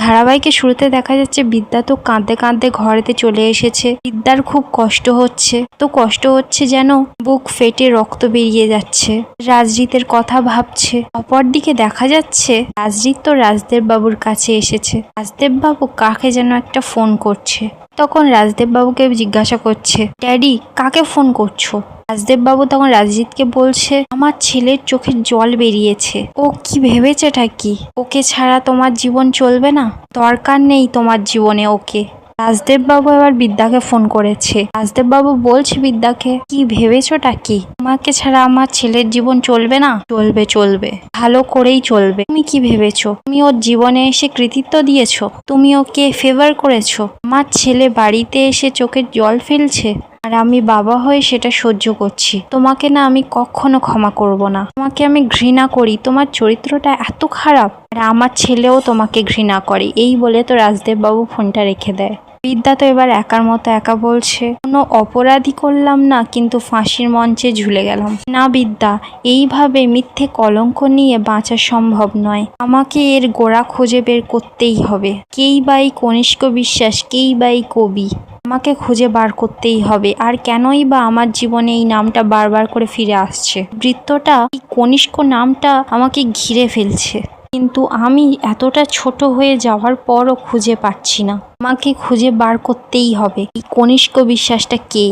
ধারাবাহিকে শুরুতে দেখা যাচ্ছে বিদ্যা তো কাঁদতে কাঁদতে ঘরেতে চলে এসেছে। বিদ্যার খুব কষ্ট হচ্ছে, তো কষ্ট হচ্ছে যেন বুক ফেটে রক্ত বেরিয়ে যাচ্ছে। রাজজিতের কথা ভাবছে। অপরদিকে দেখা যাচ্ছে রাজজিৎ তো রাজদেব বাবুর কাছে এসেছে। রাজদেব বাবু কাকে যেন একটা ফোন করছে। তখন রাজদেব বাবুকে জিজ্ঞাসা করছে, ড্যাডি কাকে ফোন করছো? রাজদেব বাবু তখন রাজজিৎকে বলছে, আমার ছেলের চোখের জল বেরিয়েছে। ও কি ভেবেছেটা কি? ওকে ছাড়া তোমার জীবন চলবে না? দরকার নেই তোমার জীবনে ওকে। রাজদেব বাবু এবার বিদ্যাকে ফোন করেছে। রাজদেব বাবু বলছে বিদ্যাকে, কি ভেবেছোটা কি? তোমাকে ছাড়া আমার ছেলের জীবন চলবে না? চলবে চলবে, ভালো করেই চলবে। তুমি কি ভেবেছো? তুমি ওর জীবনে এসে কৃতিত্ব দিয়েছো? তুমি ওকে ফেভার করেছো? আমার ছেলে বাড়িতে এসে চোখের জল ফেলছে আর আমি বাবা হয়ে সেটা সহ্য করছি। তোমাকে না আমি কখনো ক্ষমা করব না। তোমাকে আমি ঘৃণা করি, তোমার চরিত্রটা এত খারাপ। আর আমার ছেলেও তোমাকে ঘৃণা করে। এই বলে তো রাজদেব বাবু ফোনটা রেখে দেয়। বিদ্যা তো এবার একার মতো একা বলছে, কোনো অপরাধী করলাম না, কিন্তু ফাঁসির মঞ্চে ঝুলে গেলাম। না বিদ্যা, এইভাবে মিথ্যে কলঙ্ক নিয়ে বাঁচা সম্ভব নয়। আমাকে এর গোড়া খুঁজে বের করতেই হবে। কেই বা এই কনিষ্ক বিশ্বাস, কেই বা এই কবি, আমাকে খুঁজে বার করতেই হবে। আর কেনই বা আমার জীবনে এই নামটা বারবার করে ফিরে আসছে? বৃত্তটা, এই কনিষ্ক নামটা আমাকে ঘিরে ফেলছে, কিন্তু আমি এতটা ছোট হয়ে যাওয়ার পরও খুঁজে পাচ্ছি না। আমাকে খুঁজে বার করতেই হবে। এই কনিষ্ক বিশ্বাসটা কে?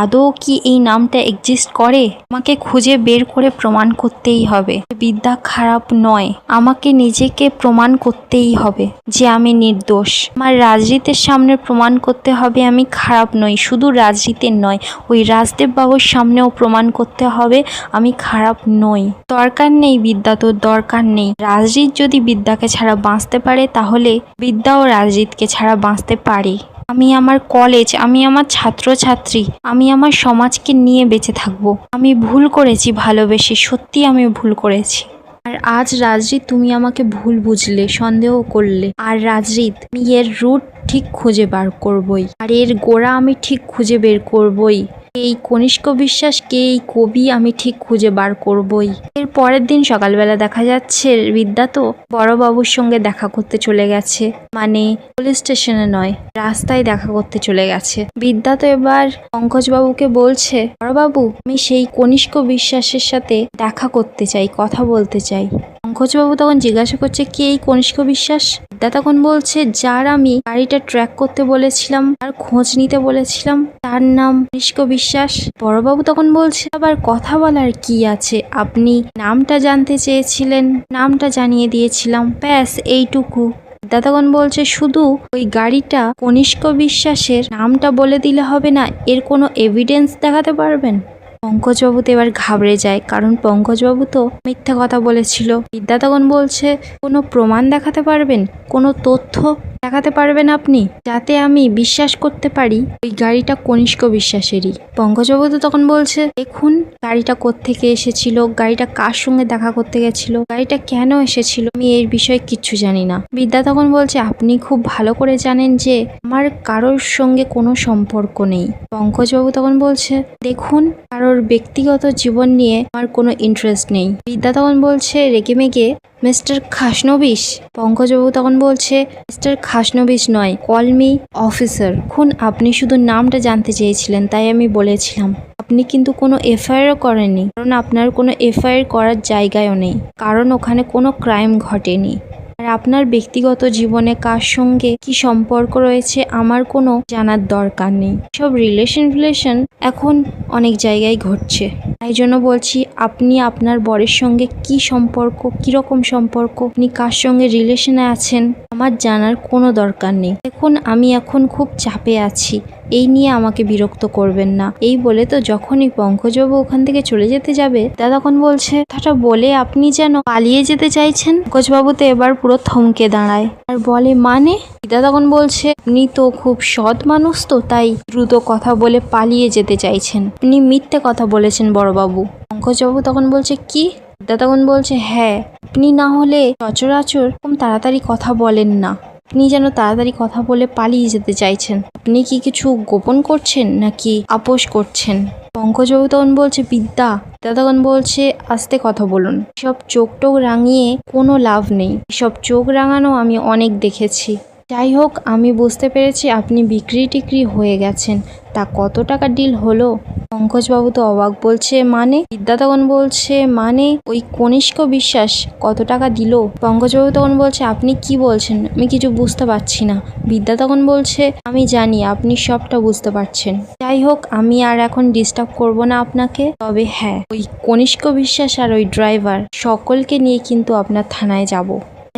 আদৌ কি এই নামটা এক্সিস্ট করে? আমাকে খুঁজে বের করে প্রমাণ করতেই হবে বিদ্যা খারাপ নয়। আমাকে নিজেকে প্রমাণ করতেই হবে যে আমি নির্দোষ। আমার রাজজিতের সামনে প্রমাণ করতে হবে আমি খারাপ নই। শুধু রাজজিতের নয়, ওই রাজদেব বাবুর সামনেও প্রমাণ করতে হবে আমি খারাপ নই। দরকার নেই বিদ্যা, তোর দরকার নেই। রাজজিৎ যদি বিদ্যাকে ছাড়া বাঁচতে পারে, তাহলে বিদ্যাও রাজজিৎকে ছাড়া বাঁচতে পারে। আমি আমার কলেজ, আমি আমার ছাত্রছাত্রী, আমি আমার সমাজকে নিয়ে বেঁচে থাকবো। আমি ভুল করেছি ভালোবেসে, সত্যি আমি ভুল করেছি। আর আজ রাজজিৎ তুমি আমাকে ভুল বুঝলে, সন্দেহ করলে। আর রাজজিৎ, আমি এর রুট ঠিক খুঁজে বার করবই, আর এর গোড়া আমি ঠিক খুঁজে বের করবই। এই কনিষ্ক বিশ্বাসকে, এই কবি আমি ঠিক খুঁজে বার করবই। এর পরের দিন সকালবেলা দেখা যাচ্ছে বিদ্যা তো বড়বাবুর সঙ্গে দেখা করতে চলে গেছে। মানে পুলিশ স্টেশনে নয়, রাস্তায় দেখা করতে চলে গেছে। বিদ্যা তো এবার পঙ্কজবাবুকে বলছে, বড়বাবু আমি সেই কনিষ্ক বিশ্বাসের সাথে দেখা করতে চাই, কথা বলতে চাই। পঙ্কজবাবু তখন জিজ্ঞাসা করছে, কে এই কনিষ্ক বিশ্বাস? বিদ্যা তখন বলছে, যার আমি গাড়িটা ট্র্যাক করতে বলেছিলাম, তার খোঁজ নিতে বলেছিলাম, তার নাম কনিষ্ক বিশ্বাস। বড়বাবু তখন বলছে, আবার কথা বলার কি আছে? আপনি নামটা জানতে চেয়েছিলেন, নামটা জানিয়ে দিয়েছিলাম, ব্যাস এইটুকু। বিদ্যা তখন বলছে, শুধু ওই গাড়িটা কনিষ্ক বিশ্বাসের, নামটা বলে দিলে হবে না? এর কোনো এভিডেন্স দেখাতে পারবেন? পঙ্কজবাবু তো এবার ঘাবড়ে যায়, কারণ পঙ্কজবাবু তো মিথ্যা কথা বলেছিল। বিদ্যা তখন বলছে, কোনো প্রমাণ দেখাতে পারবেন? কোনো তথ্য দেখাতে পারবেন আপনি, যাতে আমি বিশ্বাস করতে পারি ওই গাড়িটা কনিষ্ক বিশ্বাসেরই? পঙ্কজবাবু তো তখন বলছে, দেখুন গাড়িটা কোত্থেকে এসেছিল, গাড়িটা কার সঙ্গে দেখা করতে গেছিল, গাড়িটা কেন এসেছিল, আমি এর বিষয়ে কিচ্ছু জানি না। বিদ্যা তখন বলছে, আপনি খুব ভালো করে জানেন যে আমার কারোর সঙ্গে কোনো সম্পর্ক নেই। পঙ্কজবাবু তখন বলছে, দেখুন কারোর ব্যক্তিগত জীবন নিয়ে আমার কোনো ইন্টারেস্ট নেই। বিদ্যা তখন বলছে রেগেমেগে, মিস্টার খাসনবিশ। পঙ্কজবাবু তখন বলছে, মিস্টার খাসনবিশ নয়, কল মি অফিসার। এখন আপনি শুধু নামটা জানতে চেয়েছিলেন, তাই আমি বলেছিলাম। আপনি কিন্তু কোনো এফআইআরও করেননি, কারণ আপনার কোনো এফআইআর করার জায়গায়ও নেই, কারণ ওখানে কোনো ক্রাইম ঘটেনি। আর আপনার ব্যক্তিগত জীবনে কার সঙ্গে কি সম্পর্ক রয়েছে আমার কোনো জানার দরকার নেই। সব রিলেশন এখন অনেক জায়গায় ঘটছে, তাই জন্য বলছি আপনি আপনার বরের সঙ্গে কি সম্পর্ক, কিরকম সম্পর্ক, আপনি কার সঙ্গে রিলেশনে আছেন আমার জানার কোনো দরকার নেই। দেখুন আমি এখন খুব চাপে আছি, এই নিয়ে আমাকে বিরক্ত করবেন না। এই বলে তো যখনই পঙ্কজবাবু ওখান থেকে চলে যেতে যাবে, তা তখন বলছে, কথাটা বলে আপনি যেন পালিয়ে যেতে চাইছেন। পঙ্কজবাবু তো এবার পুরো থমকে দাঁড়ায় আর বলে, মানে? দিদা তখন বলছে, আপনি তো খুব সৎ মানুষ, তো তাই দ্রুত কথা বলে পালিয়ে যেতে চাইছেন। আপনি মিথ্যে কথা বলেছেন বড়বাবু। পঙ্কজবাবু তখন বলছে, কি? দিদা তখন বলছে, হ্যাঁ, আপনি না হলে সচরাচর এরকম তাড়াতাড়ি কথা বলেন না। আপনি যেন তাড়াতাড়ি কথা বলে পালিয়ে যেতে চাইছেন। আপনি কি কিছু গোপন করছেন নাকি আপোষ করছেন? পঙ্কজবাবু তখন বলছে, বিদ্যা বিদ্যা তখন বলছে আস্তে কথা বলুন, সব চোখ টোক রাঙিয়ে কোনো লাভ নেই, সব চোখ রাঙানো আমি অনেক দেখেছি। যাই হোক, আমি বুঝতে পেরেছি আপনি বিক্রি টিক্রি হয়ে গেছেন, তা কত টাকা ডিল হলো? পঙ্কজবাবু তো অবাক, বলছে মানে? বিদ্যা তখন বলছে মানে ওই কনিষ্ক বিশ্বাস কত টাকা দিল? পঙ্কজবাবু তখন বলছে আপনি কি বলছেন, আমি কিছু বুঝতে পারছি না। বিদ্যা তখন বলছে আমি জানি আপনি সবটা বুঝতে পারছেন, যাই হোক আমি আর এখন ডিস্টার্ব করব না আপনাকে, তবে হ্যাঁ ওই কনিষ্ক বিশ্বাস আর ওই ড্রাইভার সকলকে নিয়ে কিন্তু আপনার থানায় যাব।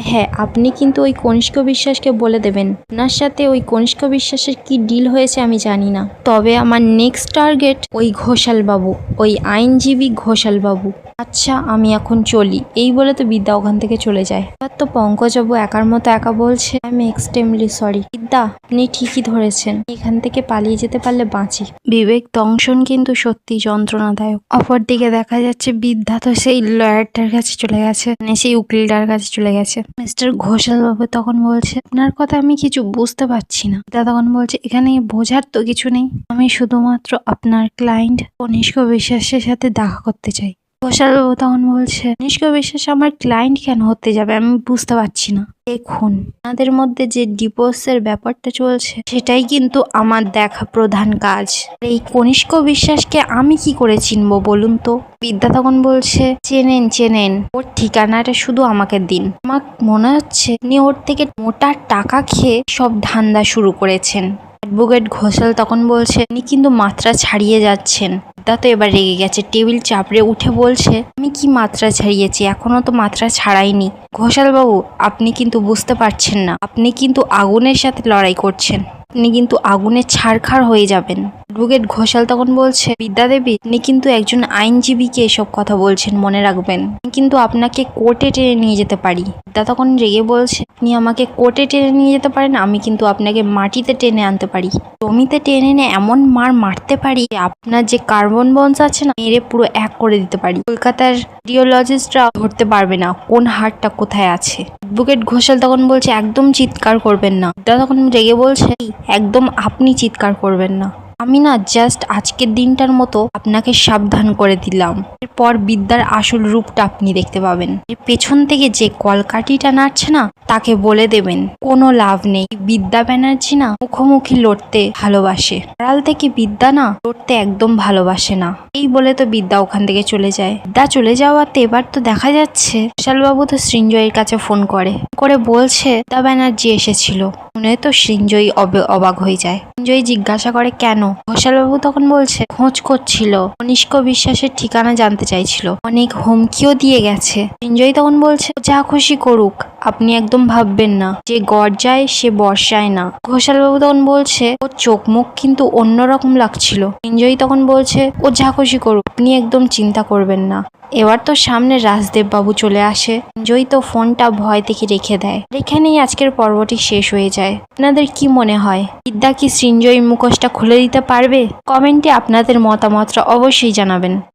হ্যাঁ, আপনি কিন্তু ওই কনিষ্ক বিশ্বাসকে বলে দেবেন আপনার সাথে ওই কনিষ্ক বিশ্বাসের কি ডিল হয়েছে আমি জানি না, তবে আমার নেক্সট টার্গেট ওই ঘোষাল বাবু, ওই আইনজীবী ঘোষাল বাবু। আচ্ছা আমি এখন চলি, এই বলে তো বিদ্যা ওখান থেকে চলে যায়। এবার তো পঙ্কজবাবু একার মতো একা বলছে আই এম এক্সট্রিমলি সরি। বিদ্যা আপনি ঠিকই ধরেছেন, এখান থেকে পালিয়ে যেতে পারলে বাঁচি। বিবেক দংশন কিন্তু সত্যি যন্ত্রণাদায়ক। অপরদিকে দেখা যাচ্ছে বিদ্যা তো সেই লয়ারটার কাছে চলে গেছে, মানে সেই উকিলটার কাছে চলে গেছে। মিস্টার ঘোষাল বাবু তখন বলছে আপনার কথা আমি কিছু বুঝতে পারছি না। বিদ্যা তখন বলছে এখানে বোঝার তো কিছু নেই, আমি শুধুমাত্র আপনার ক্লায়েন্ট কনিষ্ক বিশ্বাসের সাথে দেখা করতে চাই। ঘোষালবাবু তখন বলছে কনিষ্ক বিশ্বাস আমার ক্লায়েন্ট কেন হতে যাবে, আমি বুঝতে পারছি না। দেখুন আমাদের মধ্যে যে ডিভোর্সের ব্যাপারটা চলছে সেটাই কিন্তু আমার দেখা প্রধান কাজ। এই কনিষ্ক বিশ্বাসকে আমি কি করে চিনবো বলুন তো? বিদ্যা তখন বলছে চেনেন, ওর ঠিকানাটা শুধু আমাকে দিন। আমার মনে হচ্ছে আপনি ওর থেকে মোটা টাকা খেয়ে সব ধান্দা শুরু করেছেন। অ্যাডভোকেট ঘোষাল তখন বলছে উনি কিন্তু মাত্রা ছাড়িয়ে যাচ্ছেন। বিদ্যা তো এবার রেগে গেছে, টেবিল চাপড়ে উঠে বলছে আমি কি মাত্রা ছাড়িয়েছি, এখনো তো মাত্রা ছাড়াইনি। ঘোষাল বাবু আপনি কিন্তু বুঝতে পারছেন না, আপনি কিন্তু আগুনের সাথে লড়াই করছেন, আপনি কিন্তু আগুনে ছারখার হয়ে যাবেন। অ্যাডভোকেট ঘোষাল তখন বলছে বিদ্যা দেবী আপনি কিন্তু একজন আইনজীবীকে এসব কথা বলছেন, মনে রাখবেন। আমি কিন্তু আপনাকে কোর্টে টেনে নিয়ে যেতে পারি। বিদ্যা তখন রেগে বলছে আপনি আমাকে কোর্টে টেনে নিয়ে যেতে পারেন, আমি কিন্তু আপনাকে মাটিতে টেনে আনতে পারি, জমিতে টেনে এনে এমন মারতে পারি যে আপনার যে কার্বন বন্স আছে না মেরে পুরো এক করে দিতে পারি। কলকাতার রেডিওলজিস্টরা ধরতে পারবে না কোন হাড়টা কোথায় আছে। অ্যাডভোকেট ঘোষাল তখন বলছে একদম চিৎকার করবেন না। বিদ্যা তখন রেগে বলছে একদম আপনি চিৎকার করবেন না, আমি না জাস্ট আজকের দিনটার মতো আপনাকে সাবধান করে দিলাম, এরপর বিদ্যার আসল রূপটা আপনি দেখতে পাবেন। এর পেছন থেকে যে কলকাঠিটা নাড়ছে না তাকে বলে দেবেন কোনো লাভ নেই, বিদ্যা ব্যানার্জি না মুখোমুখি লড়তে ভালোবাসে, আড়াল থেকে বিদ্যা না লড়তে একদম ভালোবাসে না। এই বলে তো বিদ্যা ওখান থেকে চলে যায়। বিদ্যা চলে যাওয়াতে এবার তো দেখা যাচ্ছে ঘোষালবাবু তো সৃঞ্জয়ের কাছে ফোন করে বলছে বিদ্যা ব্যানার্জি এসেছিল। শুনে তো সৃঞ্জয় অবাক হয়ে যায়। সৃঞ্জয় জিজ্ঞাসা করে কেন? ঘোষালবাবু তখন বলছে খোঁজ করছিল, কনিষ্ক বিশ্বাসের ঠিকানা জানতে চাইছিল, অনেক হুমকিও দিয়ে গেছে। সৃঞ্জয় তখন বলছে যা খুশি করুক, আপনি একদম ভাববেন না যে গর্জায় সে বর্ষায় না। ঘোষালবাবু তখন বলছে ওর চোখ মুখ কিন্তু অন্যরকম লাগছিল। সৃঞ্জয় তখন বলছে ও যা খুশি করুক, আপনি একদম চিন্তা করবেন না। এবার তো সামনে রাজদেব বাবু চলে আসে। সৃঞ্জয় তো ফোনটা ভয় থেকে রেখে দেয়। এখানেই আজকের পর্বটি শেষ হয়ে যায়। আপনাদের কি মনে হয় বিদ্যা কি সৃঞ্জয়ের মুখোশটা খুলে দিতে পারবে? কমেন্টে আপনাদের মতামতটা অবশ্যই জানাবেন।